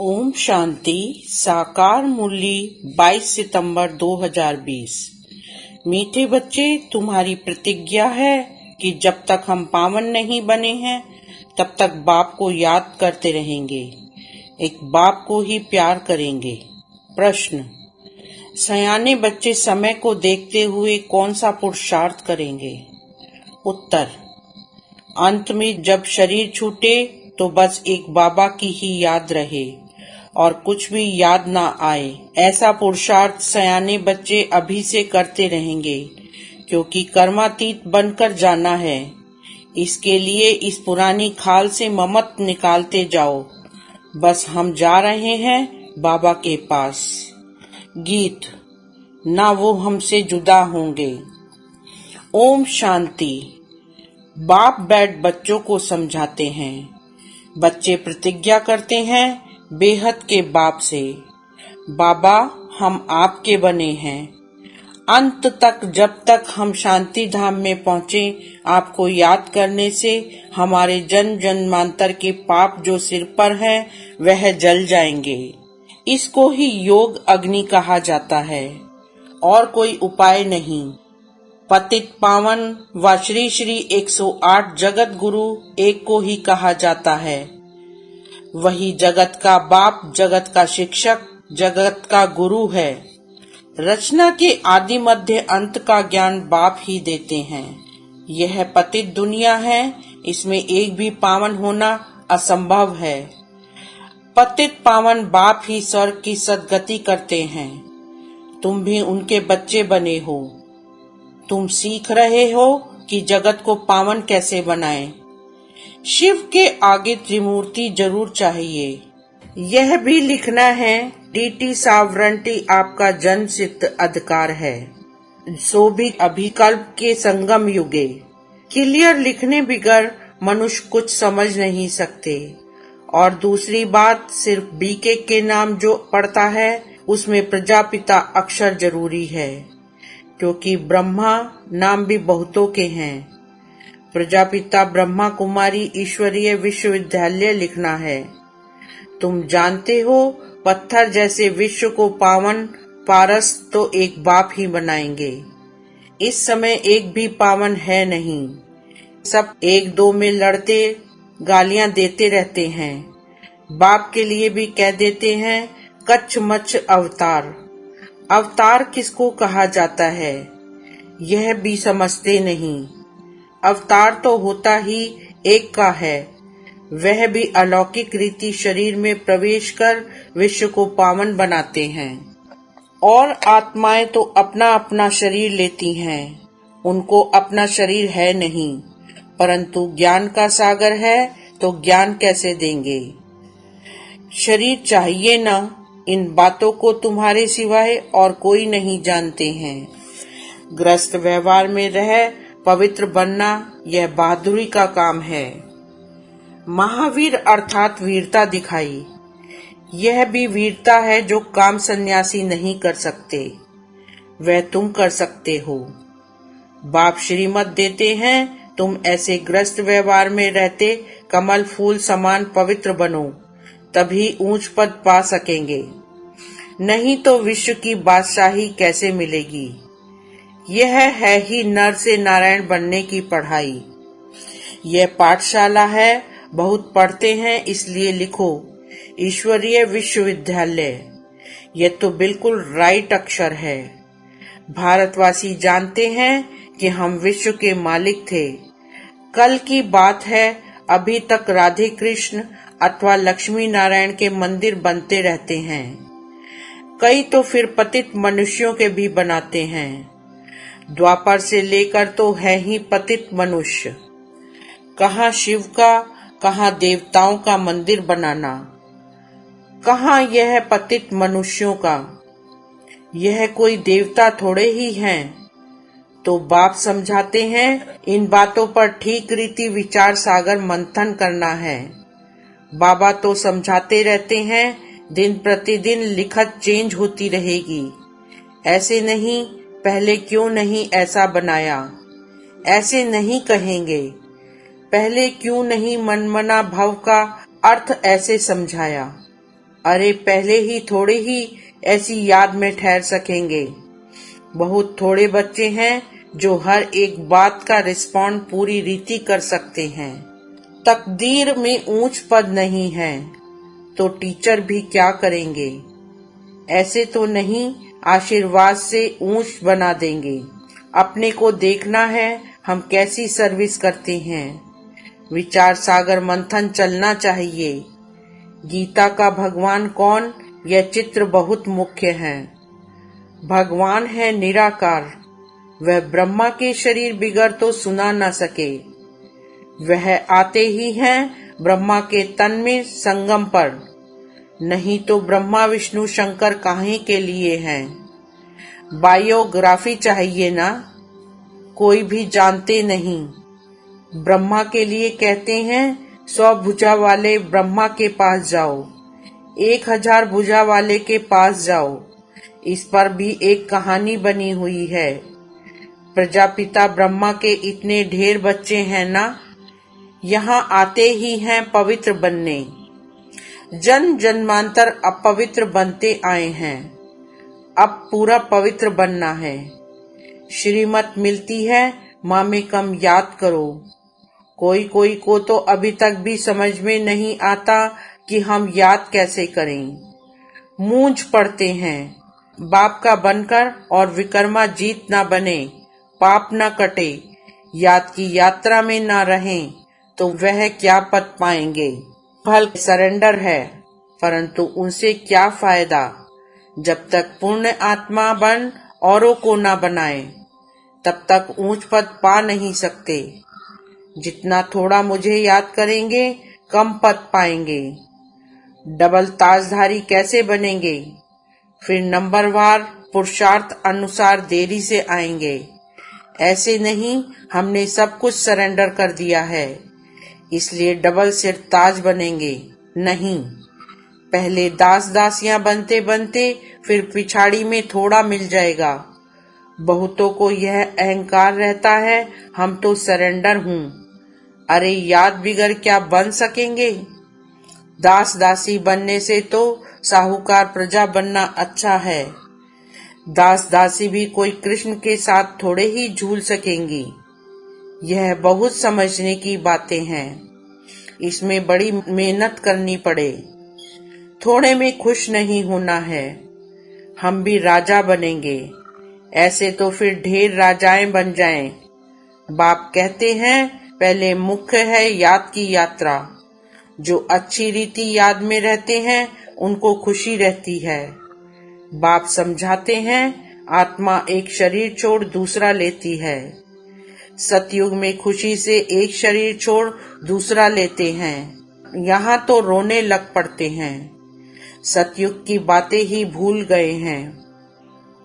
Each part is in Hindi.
ओम शांति। साकार मुरली 22 सितंबर 2020। मीठे बच्चे, तुम्हारी प्रतिज्ञा है कि जब तक हम पावन नहीं बने हैं तब तक बाप को याद करते रहेंगे, एक बाप को ही प्यार करेंगे। प्रश्न: सयाने बच्चे समय को देखते हुए कौन सा पुरुषार्थ करेंगे? उत्तर: अंत में जब शरीर छूटे तो बस एक बाबा की ही याद रहे और कुछ भी याद ना आए, ऐसा पुरुषार्थ सयाने बच्चे अभी से करते रहेंगे, क्योंकि कर्मातीत बनकर जाना है। इसके लिए इस पुरानी खाल से ममत निकालते जाओ। बस हम जा रहे हैं बाबा के पास। गीत: ना वो हमसे जुदा होंगे। ओम शांति। बाप बैठ बच्चों को समझाते हैं। बच्चे प्रतिज्ञा करते हैं बेहद के बाप से, बाबा हम आपके बने हैं। अंत तक जब तक हम शांति धाम में पहुँचे, आपको याद करने से हमारे जन्म जन्मांतर के पाप जो सिर पर हैं वह जल जाएंगे। इसको ही योग अग्नि कहा जाता है और कोई उपाय नहीं। पतित पावन व श्री श्री 108 जगत गुरु एक को ही कहा जाता है। वही जगत का बाप, जगत का शिक्षक, जगत का गुरु है। रचना के आदि मध्य अंत का ज्ञान बाप ही देते हैं। यह पतित दुनिया है, इसमें एक भी पावन होना असंभव है। पतित पावन बाप ही स्वर्ग की सद्गति करते हैं। तुम भी उनके बच्चे बने हो। तुम सीख रहे हो कि जगत को पावन कैसे बनाएं। शिव के आगे त्रिमूर्ति जरूर चाहिए। यह भी लिखना है डीटी सॉवरेंटी आपका जन्म सिद्ध अधिकार है, सो भी अभिकल्प के संगम युगे। क्लियर लिखने बिगर मनुष्य कुछ समझ नहीं सकते। और दूसरी बात, सिर्फ बीके के नाम जो पढ़ता है उसमें प्रजापिता अक्षर जरूरी है, क्योंकि ब्रह्मा नाम भी बहुतों के हैं। प्रजापिता ब्रह्मा कुमारी ईश्वरीय विश्वविद्यालय लिखना है। तुम जानते हो पत्थर जैसे विश्व को पावन पारस तो एक बाप ही बनाएंगे। इस समय एक भी पावन है नहीं। सब एक दो में लड़ते गालियां देते रहते हैं। बाप के लिए भी कह देते हैं कच्छ मच्छ अवतार। अवतार किसको कहा जाता है यह भी समझते नहीं। अवतार तो होता ही एक का है, वह भी अलौकिक रीति शरीर में प्रवेश कर विश्व को पावन बनाते हैं। और आत्माएं तो अपना अपना शरीर लेती हैं, उनको अपना शरीर है नहीं, परंतु ज्ञान का सागर है तो ज्ञान कैसे देंगे। शरीर चाहिए ना, इन बातों को तुम्हारे सिवाय और कोई नहीं जानते हैं। ग्रस्त व्यवहार में रह पवित्र बनना यह बहादुरी का काम है। महावीर अर्थात वीरता दिखाई। यह भी वीरता है जो काम सन्यासी नहीं कर सकते, वह तुम कर सकते हो। बाप श्रीमत देते हैं तुम ऐसे ग्रस्त व्यवहार में रहते कमल फूल समान पवित्र बनो, तभी ऊंच पद पा सकेंगे, नहीं तो विश्व की बादशाही कैसे मिलेगी। यह है ही नर से नारायण बनने की पढ़ाई। यह पाठशाला है, बहुत पढ़ते हैं इसलिए लिखो ईश्वरीय विश्वविद्यालय। यह तो बिल्कुल राइट अक्षर है। भारतवासी जानते हैं कि हम विश्व के मालिक थे। कल की बात है, अभी तक राधे कृष्ण अथवा लक्ष्मी नारायण के मंदिर बनते रहते हैं। कई तो फिर पतित मनुष्यों के भी बनाते हैं। द्वापर से लेकर तो है ही पतित मनुष्य। कहाँ शिव का, कहाँ देवताओं का मंदिर बनाना, कहाँ यह पतित मनुष्यों का। यह कोई देवता थोड़े ही हैं। तो बाप समझाते हैं इन बातों पर ठीक रीति विचार सागर मंथन करना है। बाबा तो समझाते रहते हैं दिन प्रतिदिन लिखत चेंज होती रहेगी। ऐसे नहीं, पहले क्यों नहीं ऐसा बनाया, ऐसे नहीं कहेंगे। पहले क्यों नहीं मनमना भव का अर्थ ऐसे समझाया। अरे पहले ही थोड़े ही ऐसी याद में ठहर सकेंगे। बहुत थोड़े बच्चे हैं जो हर एक बात का रिस्पॉन्ड पूरी रीति कर सकते हैं। तकदीर में ऊंच पद नहीं है तो टीचर भी क्या करेंगे। ऐसे तो नहीं आशीर्वाद से ऊंच बना देंगे। अपने को देखना है हम कैसी सर्विस करते हैं। विचार सागर मंथन चलना चाहिए। गीता का भगवान कौन, यह चित्र बहुत मुख्य है। भगवान है निराकार, वह ब्रह्मा के शरीर बिगर तो सुना न सके। वह आते ही हैं ब्रह्मा के तन में संगम पर, नहीं तो ब्रह्मा विष्णु शंकर काहे के लिए हैं। बायोग्राफी चाहिए ना, कोई भी जानते नहीं। ब्रह्मा के लिए कहते हैं 100 भुजा वाले ब्रह्मा के पास जाओ, 1000 भुजा वाले के पास जाओ। इस पर भी एक कहानी बनी हुई है। प्रजापिता ब्रह्मा के इतने ढेर बच्चे हैं ना, यहाँ आते ही हैं पवित्र बनने। जन्म जन्मांतर अपवित्र बनते आए हैं, अब पूरा पवित्र बनना है। श्रीमत मिलती है माँ में कम याद करो। कोई कोई को तो अभी तक भी समझ में नहीं आता कि हम याद कैसे करें। मूंझ पड़ते हैं बाप का बनकर और विकर्मा जीत ना बने, पाप ना कटे, याद की यात्रा में ना रहें तो वह क्या पद पाएंगे। फल सरेंडर है परंतु उनसे क्या फायदा जब तक पूर्ण आत्मा बन औरों को ना बनाए, तब तक ऊंच पद पा नहीं सकते। जितना थोड़ा मुझे याद करेंगे कम पद पाएंगे। डबल ताजधारी कैसे बनेंगे, फिर नंबरवार पुरुषार्थ अनुसार देरी से आएंगे। ऐसे नहीं हमने सब कुछ सरेंडर कर दिया है इसलिए डबल सिर ताज बनेंगे, नहीं। पहले दास दासियां बनते बनते फिर पिछाड़ी में थोड़ा मिल जाएगा। बहुतों को यह अहंकार रहता है हम तो सरेंडर हूँ। अरे याद बिगर क्या बन सकेंगे। दास दासी बनने से तो साहूकार प्रजा बनना अच्छा है। दास दासी भी कोई कृष्ण के साथ थोड़े ही झूल सकेंगी। यह बहुत समझने की बातें हैं, इसमें बड़ी मेहनत करनी पड़े। थोड़े में खुश नहीं होना है। हम भी राजा बनेंगे, ऐसे तो फिर ढेर राजाएं बन जाएं। बाप कहते हैं पहले मुख्य है याद की यात्रा। जो अच्छी रीति याद में रहते हैं उनको खुशी रहती है। बाप समझाते हैं आत्मा एक शरीर छोड़ दूसरा लेती है। सतयुग में खुशी से एक शरीर छोड़ दूसरा लेते हैं, यहाँ तो रोने लग पड़ते हैं। सतयुग की बातें ही भूल गए हैं।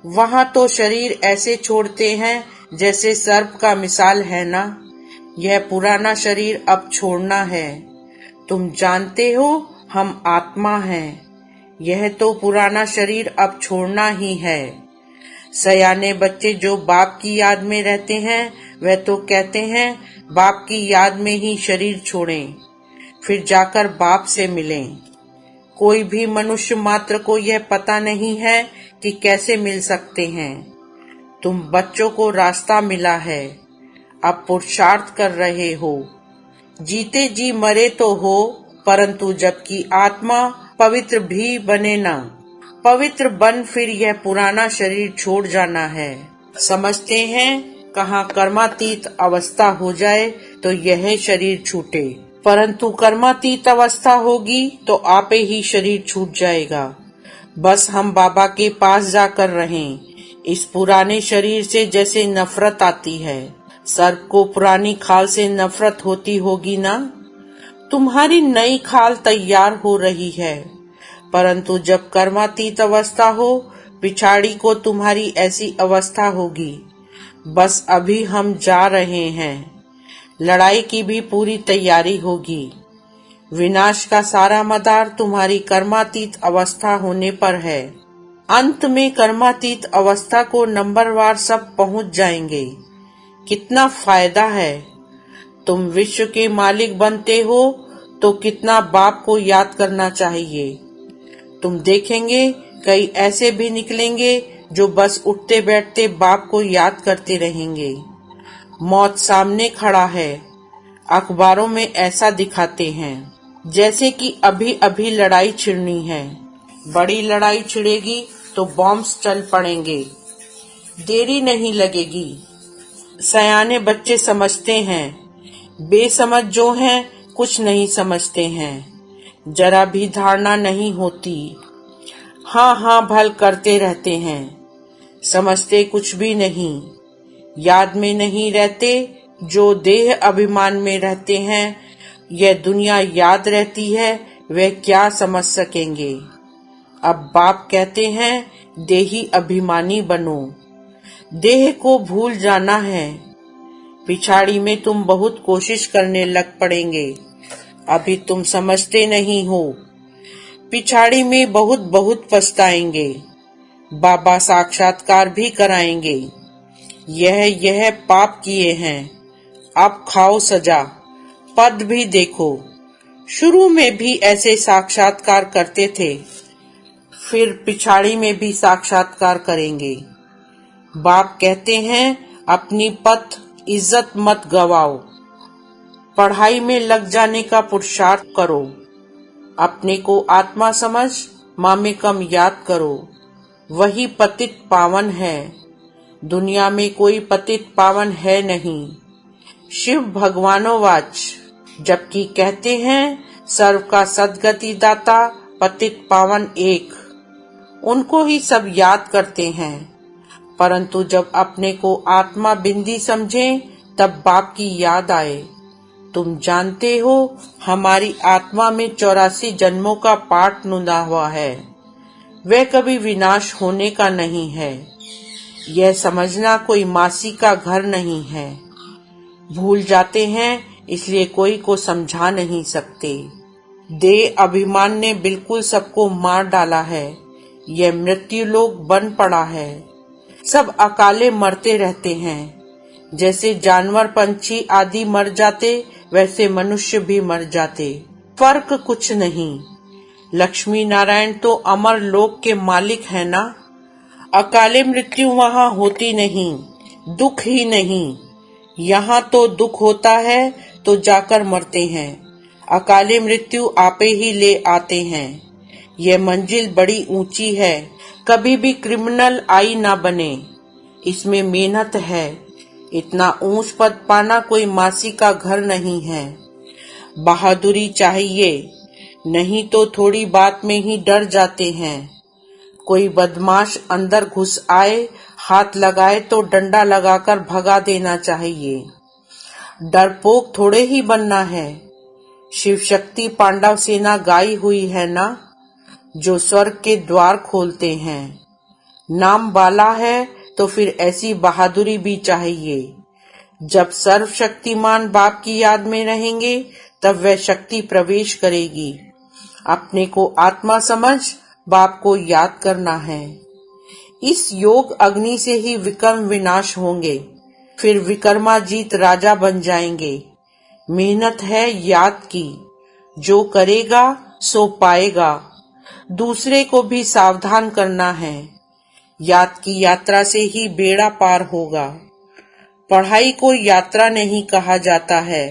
वहाँ तो शरीर ऐसे छोड़ते हैं जैसे सर्प का मिसाल है ना। यह पुराना शरीर अब छोड़ना है। तुम जानते हो हम आत्मा हैं, यह तो पुराना शरीर अब छोड़ना ही है। सयाने बच्चे जो बाप की याद में रहते हैं वह तो कहते हैं बाप की याद में ही शरीर छोड़ें, फिर जाकर बाप से मिलें। कोई भी मनुष्य मात्र को यह पता नहीं है कि कैसे मिल सकते हैं। तुम बच्चों को रास्ता मिला है, अब पुरुषार्थ कर रहे हो। जीते जी मरे तो हो परंतु जबकि आत्मा पवित्र भी बने ना। पवित्र बन फिर यह पुराना शरीर छोड़ जाना है। समझते हैं कहाँ कर्मातीत अवस्था हो जाए तो यह शरीर छूटे, परंतु कर्मातीत अवस्था होगी तो आपे ही शरीर छूट जाएगा। बस हम बाबा के पास जाकर रहें। इस पुराने शरीर से जैसे नफरत आती है, सर्प को पुरानी खाल से नफरत होती होगी ना। तुम्हारी नई खाल तैयार हो रही है, परंतु जब कर्मातीत अवस्था हो पिछाड़ी को तुम्हारी ऐसी अवस्था होगी। बस अभी हम जा रहे हैं, लड़ाई की भी पूरी तैयारी होगी। विनाश का सारा मदार तुम्हारी कर्मातीत अवस्था होने पर है। अंत में कर्मातीत अवस्था को नंबरवार सब पहुंच जाएंगे। कितना फायदा है। तुम विश्व के मालिक बनते हो तो कितना बाप को याद करना चाहिए। तुम देखेंगे कई ऐसे भी निकलेंगे जो बस उठते बैठते बाप को याद करते रहेंगे। मौत सामने खड़ा है, अखबारों में ऐसा दिखाते हैं जैसे कि अभी अभी लड़ाई छिड़नी है। बड़ी लड़ाई छिड़ेगी तो बॉम्ब्स चल पड़ेंगे, देरी नहीं लगेगी। सयाने बच्चे समझते हैं, बेसमझ जो हैं कुछ नहीं समझते हैं, जरा भी धारणा नहीं होती, हाँ हाँ भल करते रहते हैं, समझते कुछ भी नहीं। याद में नहीं रहते जो देह अभिमान में रहते हैं, यह दुनिया याद रहती है, वे क्या समझ सकेंगे। अब बाप कहते हैं देही अभिमानी बनो, देह को भूल जाना है। पिछाड़ी में तुम बहुत कोशिश करने लग पड़ेंगे, अभी तुम समझते नहीं हो। पिछाड़ी में बहुत बहुत पछताएंगे, बाबा साक्षात्कार भी कराएंगे। यह पाप किए हैं, अब खाओ सजा, पद भी देखो। शुरू में भी ऐसे साक्षात्कार करते थे, फिर पिछाड़ी में भी साक्षात्कार करेंगे। बाप कहते हैं अपनी पथ इज्जत मत गवाओ, पढ़ाई में लग जाने का पुरुषार्थ करो। अपने को आत्मा समझ मामे कम याद करो, वही पतित पावन है, दुनिया में कोई पतित पावन है नहीं। शिव भगवानोवाच, जबकि कहते हैं सर्व का सद्गति दाता पतित पावन एक, उनको ही सब याद करते हैं। परंतु जब अपने को आत्मा बिंदी समझें तब बाप की याद आए। तुम जानते हो हमारी आत्मा में 84 जन्मों का पाठ नुदा हुआ है, वह कभी विनाश होने का नहीं है। यह समझना कोई मासी का घर नहीं है। भूल जाते हैं इसलिए कोई को समझा नहीं सकते। देह अभिमान ने बिल्कुल सबको मार डाला है, यह मृत्यु लोक बन पड़ा है। सब अकाले मरते रहते हैं, जैसे जानवर पंछी आदि मर जाते वैसे मनुष्य भी मर जाते, फर्क कुछ नहीं। लक्ष्मी नारायण तो अमर लोक के मालिक है ना, अकाले मृत्यु वहाँ होती नहीं, दुख ही नहीं। यहाँ तो दुख होता है तो जाकर मरते हैं, अकाले मृत्यु आपे ही ले आते हैं। यह मंजिल बड़ी ऊंची है, कभी भी क्रिमिनल आई ना बने, इसमें मेहनत है। इतना ऊंच पद पाना कोई मासी का घर नहीं है। बहादुरी चाहिए, नहीं तो थोड़ी बात में ही डर जाते हैं। कोई बदमाश अंदर घुस आए, हाथ लगाए तो डंडा लगाकर भगा देना चाहिए। डरपोक थोड़े ही बनना है। शिव शक्ति पांडव सेना गाई हुई है ना, जो स्वर्ग के द्वार खोलते हैं। नाम वाला है तो फिर ऐसी बहादुरी भी चाहिए। जब सर्वशक्तिमान बाप की याद में रहेंगे तब वह शक्ति प्रवेश करेगी। अपने को आत्मा समझ बाप को याद करना है। इस योग अग्नि से ही विकर्म विनाश होंगे, फिर विक्रमाजीत राजा बन जाएंगे। मेहनत है याद की, जो करेगा सो पाएगा। दूसरे को भी सावधान करना है, याद की यात्रा से ही बेड़ा पार होगा। पढ़ाई को यात्रा नहीं कहा जाता है,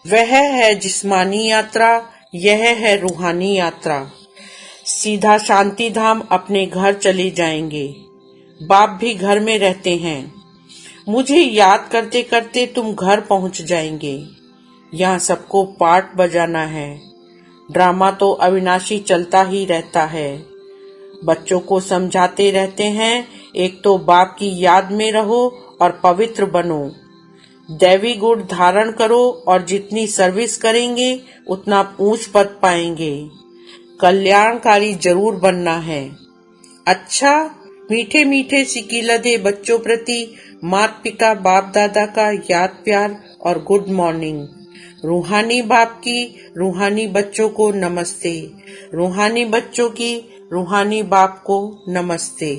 वह है जिस्मानी यात्रा, यह है रूहानी यात्रा। सीधा शांति धाम अपने घर चले जाएंगे। बाप भी घर में रहते हैं, मुझे याद करते करते तुम घर पहुंच जाएंगे। यहाँ सबको पाठ बजाना है, ड्रामा तो अविनाशी चलता ही रहता है। बच्चों को समझाते रहते हैं, एक तो बाप की याद में रहो और पवित्र बनो, दैवी गुण धारण करो और जितनी सर्विस करेंगे उतना ऊंच पद पाएंगे। कल्याणकारी जरूर बनना है। अच्छा, मीठे मीठे सिकीलधे बच्चों प्रति माता पिता बाप दादा का याद प्यार और गुड मॉर्निंग। रूहानी बाप की रूहानी बच्चों को नमस्ते, रूहानी बच्चों की रूहानी बाप को नमस्ते।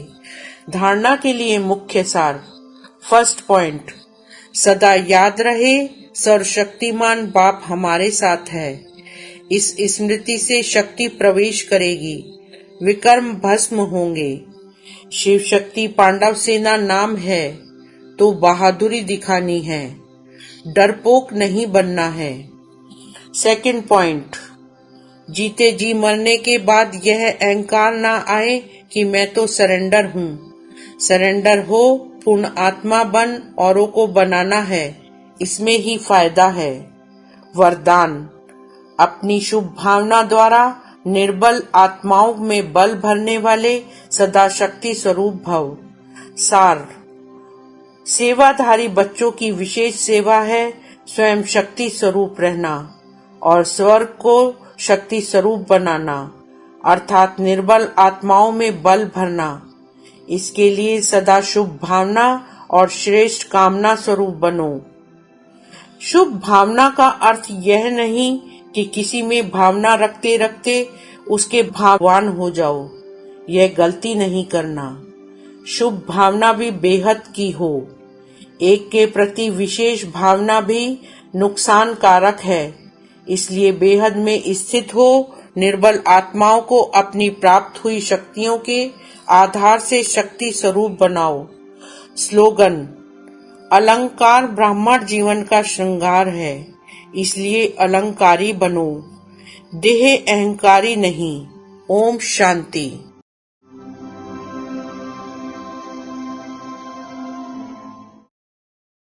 धारणा के लिए मुख्य सार। फर्स्ट पॉइंट, सदा याद रहे सर्वशक्तिमान बाप हमारे साथ है। इस स्मृति से शक्ति प्रवेश करेगी, विकर्म भस्म होंगे। शिव शक्ति पांडव सेना नाम है तो बहादुरी दिखानी है, डरपोक नहीं बनना है। सेकंड पॉइंट, जीते जी मरने के बाद यह अहंकार ना आए कि मैं तो सरेंडर हूँ। सरेंडर हो, पूर्ण आत्मा बन औरों को बनाना है, इसमें ही फायदा है। वरदान, अपनी शुभ भावना द्वारा निर्बल आत्माओं में बल भरने वाले सदा शक्ति स्वरूप भव। सार, सेवाधारी बच्चों की विशेष सेवा है स्वयं शक्ति स्वरूप रहना और स्वर्ग को शक्ति स्वरूप बनाना, अर्थात निर्बल आत्माओं में बल भरना। इसके लिए सदा शुभ भावना और श्रेष्ठ कामना स्वरूप बनो। शुभ भावना का अर्थ यह नहीं कि किसी में भावना रखते रखते उसके भाववान हो जाओ, यह गलती नहीं करना। शुभ भावना भी बेहद की हो। एक के प्रति विशेष भावना भी नुकसान कारक है, इसलिए बेहद में स्थित हो निर्बल आत्माओं को अपनी प्राप्त हुई शक्तियों के आधार से शक्ति स्वरूप बनाओ। स्लोगन, अलंकार ब्राह्मण जीवन का श्रृंगार है, इसलिए अलंकारी बनो, देह अहंकारी नहीं। ओम शांति।